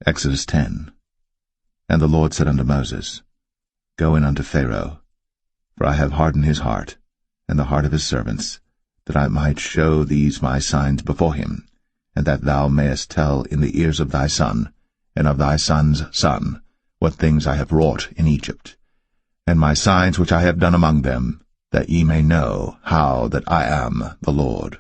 Exodus 10. And the Lord said unto Moses, Go in unto Pharaoh, for I have hardened his heart, and the heart of his servants, that I might show these my signs before him, and that thou mayest tell in the ears of thy son, and of thy son's son, what things I have wrought in Egypt, and my signs which I have done among them, that ye may know how that I am the Lord.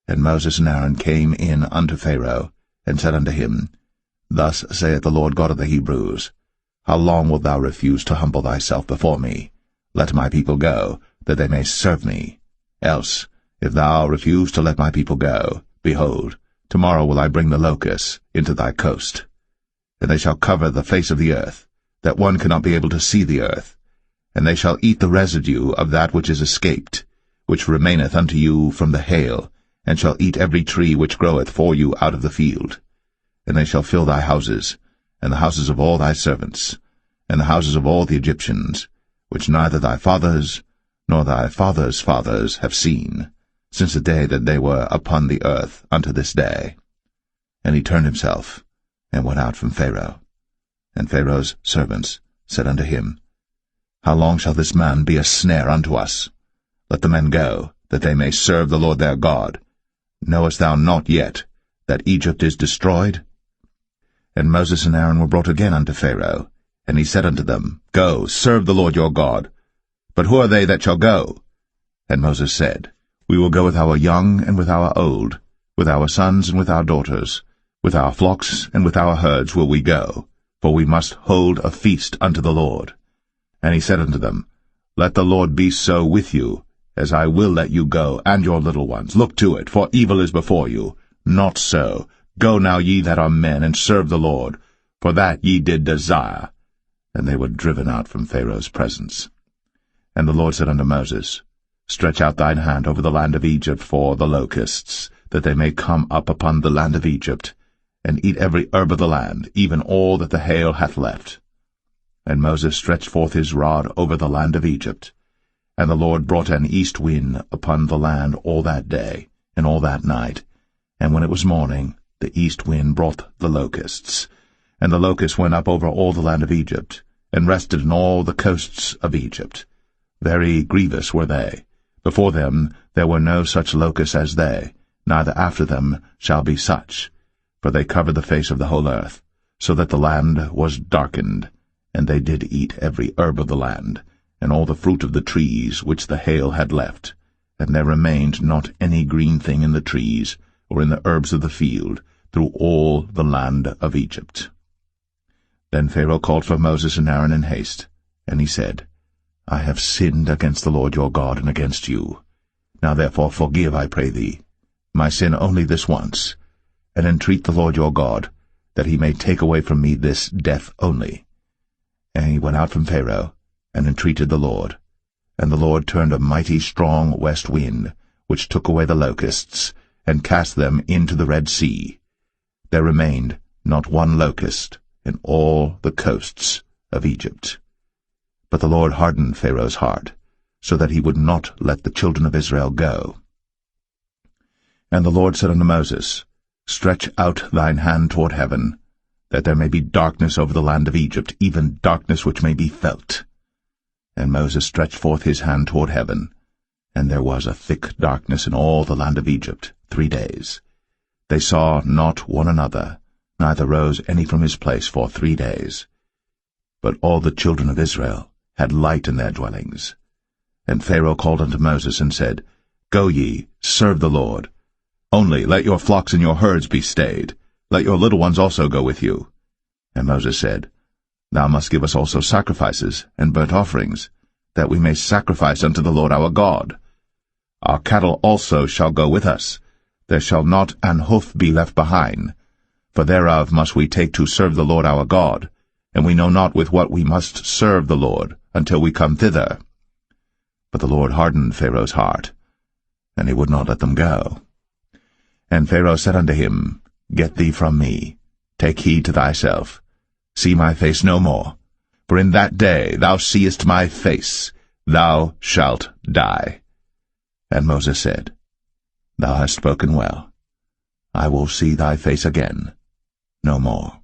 And Moses and Aaron came in unto Pharaoh, and said unto him, Thus saith the Lord God of the Hebrews, How long wilt thou refuse to humble thyself before me? Let my people go, that they may serve me. Else, if thou refuse to let my people go, behold, tomorrow will I bring the locusts into thy coast. And they shall cover the face of the earth, that one cannot be able to see the earth. And they shall eat the residue of that which is escaped, which remaineth unto you from the hail, and shall eat every tree which groweth for you out of the field. And they shall fill thy houses, and the houses of all thy servants, and the houses of all the Egyptians, which neither thy fathers nor thy fathers' fathers have seen, since the day that they were upon the earth unto this day. And he turned himself, and went out from Pharaoh. And Pharaoh's servants said unto him, How long shall this man be a snare unto us? Let the men go, that they may serve the Lord their God. Knowest thou not yet that Egypt is destroyed? And Moses and Aaron were brought again unto Pharaoh, and he said unto them, Go, serve the Lord your God. But who are they that shall go? And Moses said, We will go with our young and with our old, with our sons and with our daughters, with our flocks and with our herds will we go, for we must hold a feast unto the Lord. And he said unto them, Let the Lord be so with you, as I will let you go, and your little ones. Look to it, for evil is before you. Not so. Go now, ye that are men, and serve the Lord, for that ye did desire. And they were driven out from Pharaoh's presence. And the Lord said unto Moses, Stretch out thine hand over the land of Egypt for the locusts, that they may come up upon the land of Egypt, and eat every herb of the land, even all that the hail hath left. And Moses stretched forth his rod over the land of Egypt. And the Lord brought an east wind upon the land all that day, and all that night. And when it was morning, the east wind brought the locusts. And the locusts went up over all the land of Egypt, and rested in all the coasts of Egypt. Very grievous were they. Before them there were no such locusts as they, neither after them shall be such. For they covered the face of the whole earth, so that the land was darkened. And they did eat every herb of the land, and all the fruit of the trees which the hail had left. And there remained not any green thing in the trees, or in the herbs of the field, through all the land of Egypt. Then Pharaoh called for Moses and Aaron in haste, and he said, I have sinned against the Lord your God and against you. Now therefore forgive, I pray thee, my sin only this once, and entreat the Lord your God, that he may take away from me this death only. And he went out from Pharaoh, and entreated the Lord. And the Lord turned a mighty strong west wind, which took away the locusts, and cast them into the Red Sea. There remained not one locust in all the coasts of Egypt. But the Lord hardened Pharaoh's heart, so that he would not let the children of Israel go. And the Lord said unto Moses, Stretch out thine hand toward heaven, that there may be darkness over the land of Egypt, even darkness which may be felt. And Moses stretched forth his hand toward heaven, and there was a thick darkness in all the land of Egypt 3 days. They saw not one another, neither rose any from his place for 3 days. But all the children of Israel had light in their dwellings. And Pharaoh called unto Moses, and said, Go ye, serve the Lord. Only let your flocks and your herds be stayed. Let your little ones also go with you. And Moses said, Thou must give us also sacrifices and burnt offerings, that we may sacrifice unto the Lord our God. Our cattle also shall go with us. There shall not an hoof be left behind, for thereof must we take to serve the Lord our God, and we know not with what we must serve the Lord until we come thither. But the Lord hardened Pharaoh's heart, and he would not let them go. And Pharaoh said unto him, Get thee from me, take heed to thyself, see my face no more, for in that day thou seest my face, thou shalt die. And Moses said, Thou hast spoken well. I will see thy face again no more.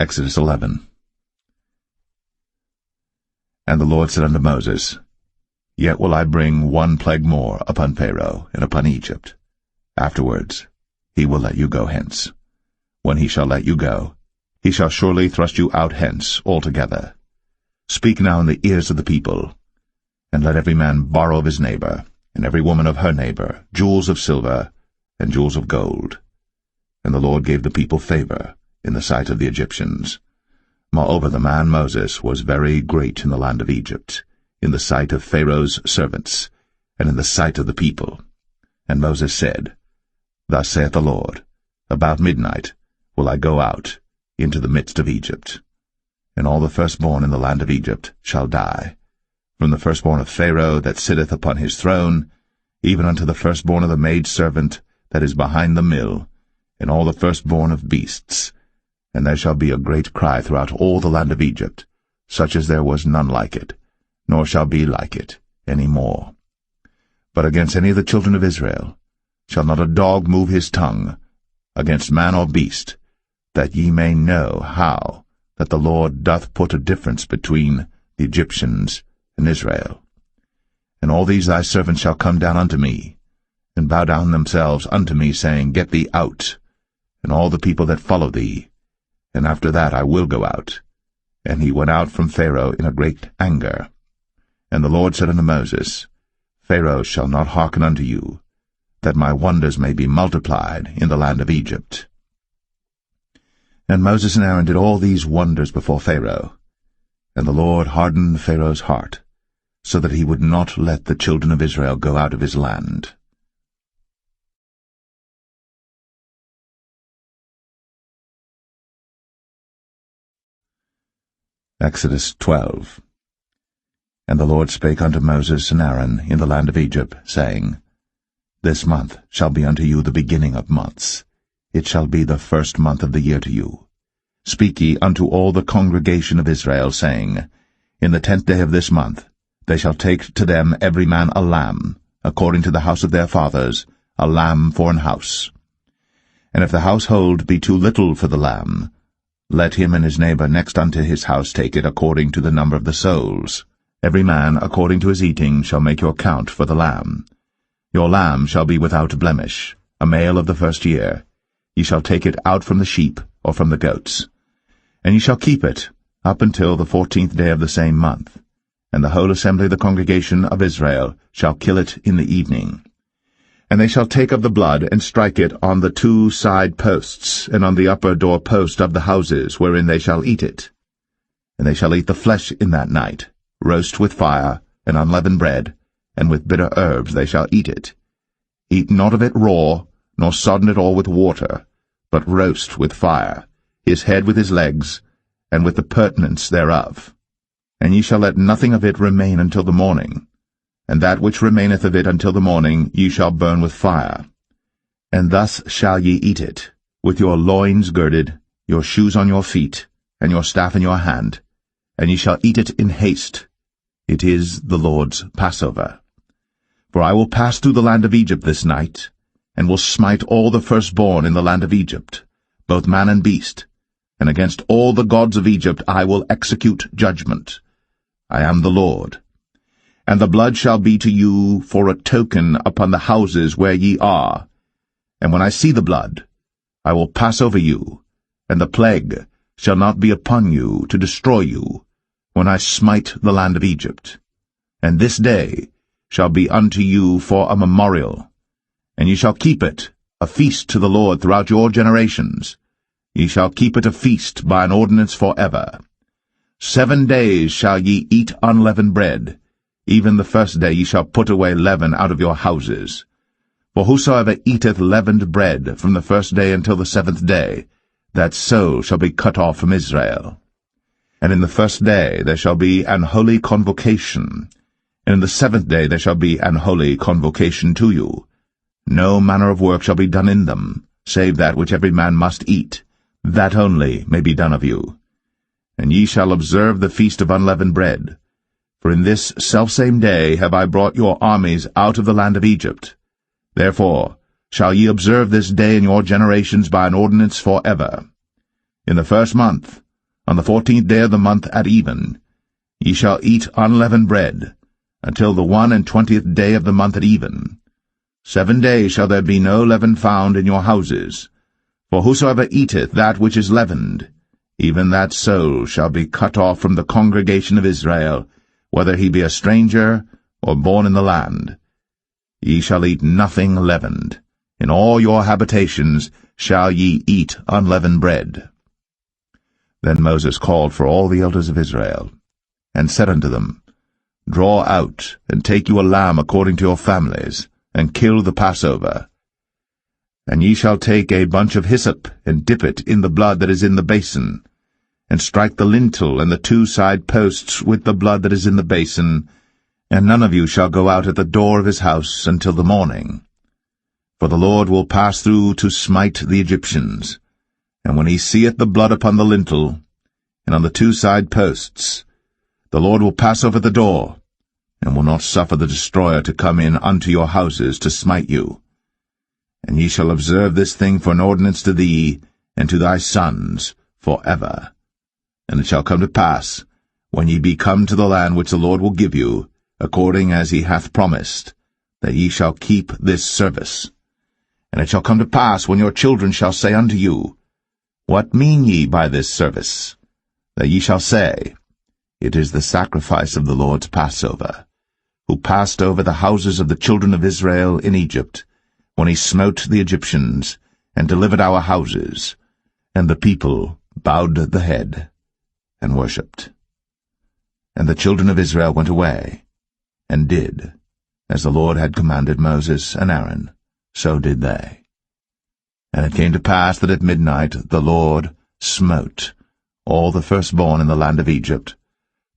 Exodus 11. And the Lord said unto Moses, Yet will I bring one plague more upon Pharaoh and upon Egypt. Afterwards he will let you go hence. When he shall let you go, he shall surely thrust you out hence altogether. Speak now in the ears of the people, and let every man borrow of his neighbor, and every woman of her neighbor, jewels of silver and jewels of gold. And the Lord gave the people favor in the sight of the Egyptians. Moreover, the man Moses was very great in the land of Egypt, in the sight of Pharaoh's servants, and in the sight of the people. And Moses said, Thus saith the Lord, About midnight will I go out into the midst of Egypt, and all the firstborn in the land of Egypt shall die, from the firstborn of Pharaoh that sitteth upon his throne, even unto the firstborn of the maidservant that is behind the mill, and all the firstborn of beasts. And there shall be a great cry throughout all the land of Egypt, such as there was none like it, nor shall be like it any more. But against any of the children of Israel shall not a dog move his tongue, against man or beast, that ye may know how that the Lord doth put a difference between the Egyptians and Israel. And all these thy servants shall come down unto me, and bow down themselves unto me, saying, Get thee out, and all the people that follow thee. And after that I will go out. And he went out from Pharaoh in a great anger. And the Lord said unto Moses, Pharaoh shall not hearken unto you, that my wonders may be multiplied in the land of Egypt. And Moses and Aaron did all these wonders before Pharaoh. And the Lord hardened Pharaoh's heart, so that he would not let the children of Israel go out of his land. Exodus 12. And the Lord spake unto Moses and Aaron in the land of Egypt, saying, This month shall be unto you the beginning of months. It shall be the first month of the year to you. Speak ye unto all the congregation of Israel, saying, In the 10th day of this month they shall take to them every man a lamb, according to the house of their fathers, a lamb for an house. And if the household be too little for the lamb, let him and his neighbor next unto his house take it according to the number of the souls. Every man according to his eating shall make your count for the lamb. Your lamb shall be without blemish, a male of the first year. Ye shall take it out from the sheep or from the goats. And ye shall keep it up until the 14th day of the same month. And the whole assembly of the congregation of Israel shall kill it in the evening. And they shall take of the blood, and strike it on the 2 side posts, and on the upper door post of the houses wherein they shall eat it. And they shall eat the flesh in that night, roast with fire, and unleavened bread, and with bitter herbs they shall eat it. Eat not of it raw, nor sodden it all with water, but roast with fire, his head with his legs, and with the purtenance thereof. And ye shall let nothing of it remain until the morning. And that which remaineth of it until the morning ye shall burn with fire. And thus shall ye eat it, with your loins girded, your shoes on your feet, and your staff in your hand, and ye shall eat it in haste. It is the Lord's Passover. For I will pass through the land of Egypt this night, and will smite all the firstborn in the land of Egypt, both man and beast, and against all the gods of Egypt I will execute judgment. I am the Lord. And the blood shall be to you for a token upon the houses where ye are. And when I see the blood, I will pass over you, and the plague shall not be upon you to destroy you, when I smite the land of Egypt. And this day shall be unto you for a memorial, and ye shall keep it a feast to the Lord throughout your generations. Ye shall keep it a feast by an ordinance for ever. 7 days shall ye eat unleavened bread. Even the first day ye shall put away leaven out of your houses. For whosoever eateth leavened bread from the first day until the 7th day, that soul shall be cut off from Israel. And in the first day there shall be an holy convocation, and in the 7th day there shall be an holy convocation to you. No manner of work shall be done in them, save that which every man must eat, that only may be done of you. And ye shall observe the feast of unleavened bread. For in this selfsame day have I brought your armies out of the land of Egypt. Therefore shall ye observe this day in your generations by an ordinance for ever. In the 1st month On the 14th day of the month at even, ye shall eat unleavened bread, until the 21st day of the month at even. 7 days shall there be no leaven found in your houses. For whosoever eateth that which is leavened, even that soul shall be cut off from the congregation of Israel, whether he be a stranger or born in the land. Ye shall eat nothing leavened. In all your habitations shall ye eat unleavened bread. Then Moses called for all the elders of Israel, and said unto them, Draw out, and take you a lamb according to your families, and kill the Passover. And ye shall take a bunch of hyssop, and dip it in the blood that is in the basin, and strike the lintel and the 2 side posts with the blood that is in the basin, and none of you shall go out at the door of his house until the morning. For the Lord will pass through to smite the Egyptians. And when he seeth the blood upon the lintel, and on the 2 side posts, the Lord will pass over the door, and will not suffer the destroyer to come in unto your houses to smite you. And ye shall observe this thing for an ordinance to thee, and to thy sons, for ever. And it shall come to pass, when ye be come to the land which the Lord will give you, according as he hath promised, that ye shall keep this service. And it shall come to pass, when your children shall say unto you, What mean ye by this service? That ye shall say, It is the sacrifice of the Lord's Passover, who passed over the houses of the children of Israel in Egypt, when he smote the Egyptians, and delivered our houses. And the people bowed the head, and worshipped. And the children of Israel went away, and did, as the Lord had commanded Moses and Aaron, so did they. And it came to pass that at midnight the Lord smote all the firstborn in the land of Egypt,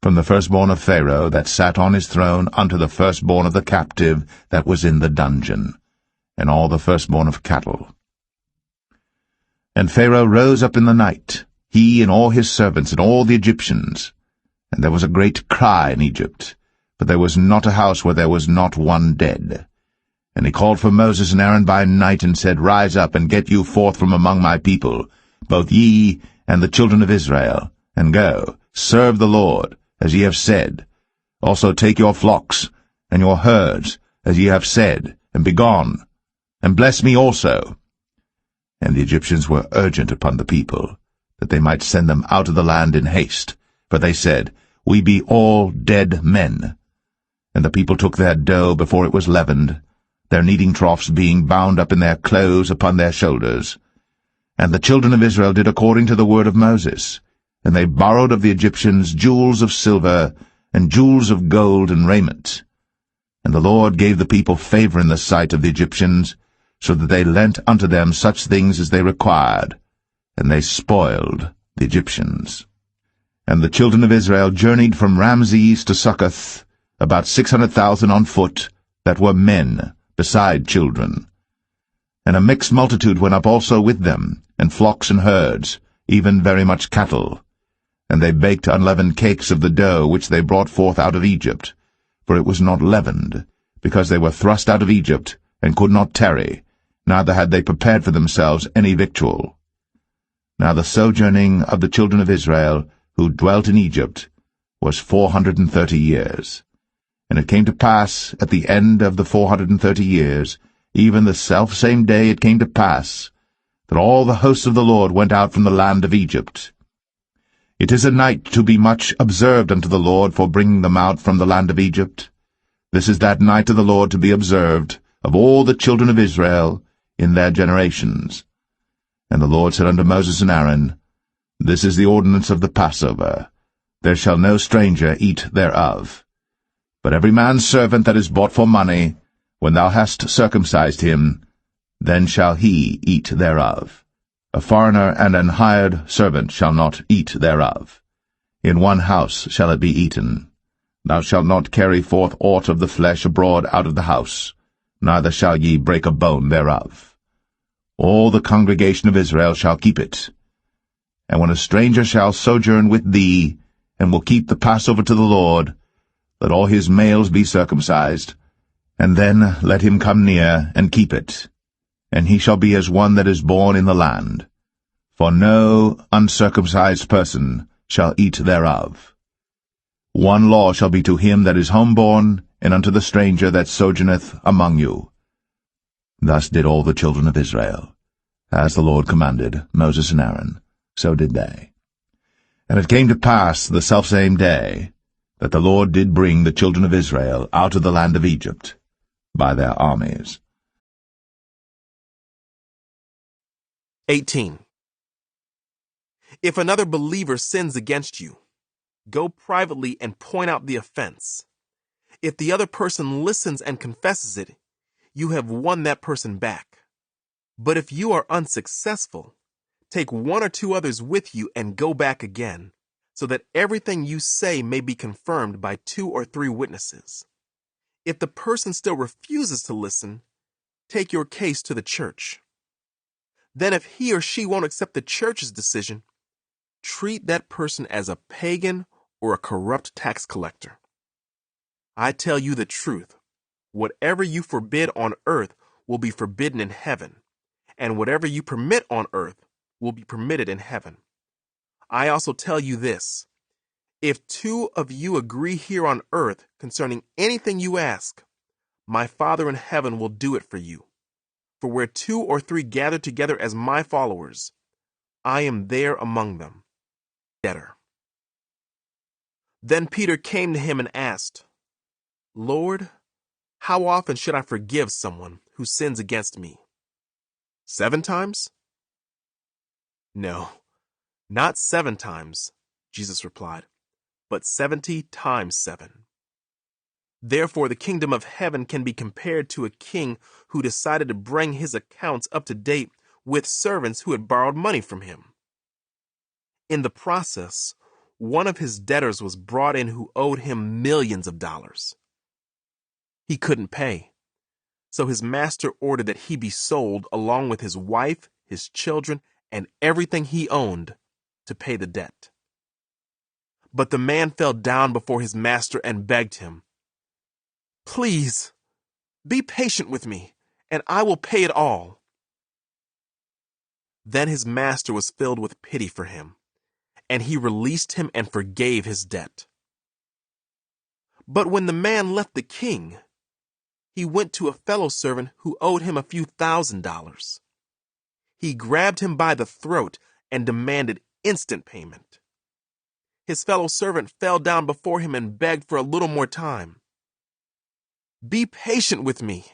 from the firstborn of Pharaoh that sat on his throne unto the firstborn of the captive that was in the dungeon, and all the firstborn of cattle. And Pharaoh rose up in the night, he and all his servants and all the Egyptians. And there was a great cry in Egypt, but there was not a house where there was not one dead. And he called for Moses and Aaron by night, and said, Rise up, and get you forth from among my people, both ye and the children of Israel, and go, serve the Lord, as ye have said. Also take your flocks and your herds, as ye have said, and be gone, and bless me also. And the Egyptians were urgent upon the people, that they might send them out of the land in haste. For they said, We be all dead men. And the people took their dough before it was leavened, their kneading troughs being bound up in their clothes upon their shoulders. And the children of Israel did according to the word of Moses, and they borrowed of the Egyptians jewels of silver, and jewels of gold and raiment. And the Lord gave the people favor in the sight of the Egyptians, so that they lent unto them such things as they required, and they spoiled the Egyptians. And the children of Israel journeyed from Ramses to Succoth, about 600,000 on foot, that were men, beside children. And a mixed multitude went up also with them, and flocks and herds, even very much cattle. And they baked unleavened cakes of the dough which they brought forth out of Egypt, for it was not leavened, because they were thrust out of Egypt, and could not tarry, neither had they prepared for themselves any victual. Now the sojourning of the children of Israel, who dwelt in Egypt, was 430 years. And it came to pass, at the end of the 430 years, even the selfsame day it came to pass, that all the hosts of the Lord went out from the land of Egypt. It is a night to be much observed unto the Lord for bringing them out from the land of Egypt. This is that night of the Lord to be observed of all the children of Israel in their generations. And the Lord said unto Moses and Aaron, This is the ordinance of the Passover. There shall no stranger eat thereof. But every man's servant that is bought for money, when thou hast circumcised him, then shall he eat thereof. A foreigner and an hired servant shall not eat thereof. In one house shall it be eaten. Thou shalt not carry forth aught of the flesh abroad out of the house, neither shall ye break a bone thereof. All the congregation of Israel shall keep it. And when a stranger shall sojourn with thee, and will keep the Passover to the Lord, let all his males be circumcised, and then let him come near and keep it. And he shall be as one that is born in the land. For no uncircumcised person shall eat thereof. One law shall be to him that is homeborn, and unto the stranger that sojourneth among you. Thus did all the children of Israel. As the Lord commanded Moses and Aaron, so did they. And it came to pass the selfsame day, that the Lord did bring the children of Israel out of the land of Egypt by their armies. 18. If another believer sins against you, go privately and point out the offense. If the other person listens and confesses it, you have won that person back. But if you are unsuccessful, take one or two others with you and go back again, so that everything you say may be confirmed by 2 or 3 witnesses. If the person still refuses to listen, take your case to the church. Then if he or she won't accept the church's decision, treat that person as a pagan or a corrupt tax collector. I tell you the truth, whatever you forbid on earth will be forbidden in heaven, and whatever you permit on earth will be permitted in heaven. I also tell you this, if 2 of you agree here on earth concerning anything you ask, my Father in heaven will do it for you. For where 2 or 3 gather together as my followers, I am there among them. Debtor. Then Peter came to him and asked, Lord, how often should I forgive someone who sins against me? 7 times? No, not 7 times, Jesus replied, but 70 times 7. Therefore, the kingdom of heaven can be compared to a king who decided to bring his accounts up to date with servants who had borrowed money from him. In the process, one of his debtors was brought in who owed him millions of dollars. He couldn't pay, so his master ordered that he be sold along with his wife, his children, and everything he owned to pay the debt. But the man fell down before his master and begged him, Please, be patient with me, and I will pay it all. Then his master was filled with pity for him, and he released him and forgave his debt. But when the man left the king, he went to a fellow servant who owed him a few $1,000s. He grabbed him by the throat and demanded instant payment. His fellow servant fell down before him and begged for a little more time. Be patient with me,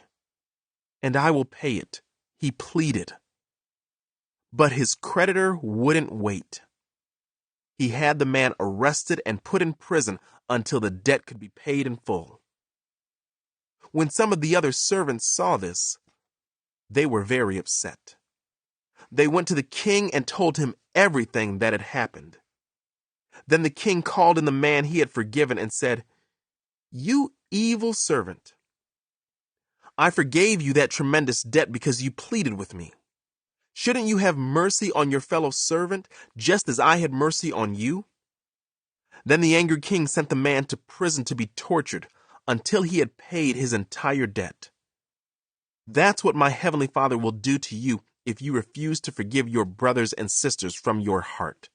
and I will pay it, he pleaded. But his creditor wouldn't wait. He had the man arrested and put in prison until the debt could be paid in full. When some of the other servants saw this, they were very upset. They went to the king and told him everything that had happened. Then the king called in the man he had forgiven and said, You evil servant! I forgave you that tremendous debt because you pleaded with me. Shouldn't you have mercy on your fellow servant, just as I had mercy on you? Then the angry king sent the man to prison to be tortured until he had paid his entire debt. That's what my heavenly Father will do to you if you refuse to forgive your brothers and sisters from your heart.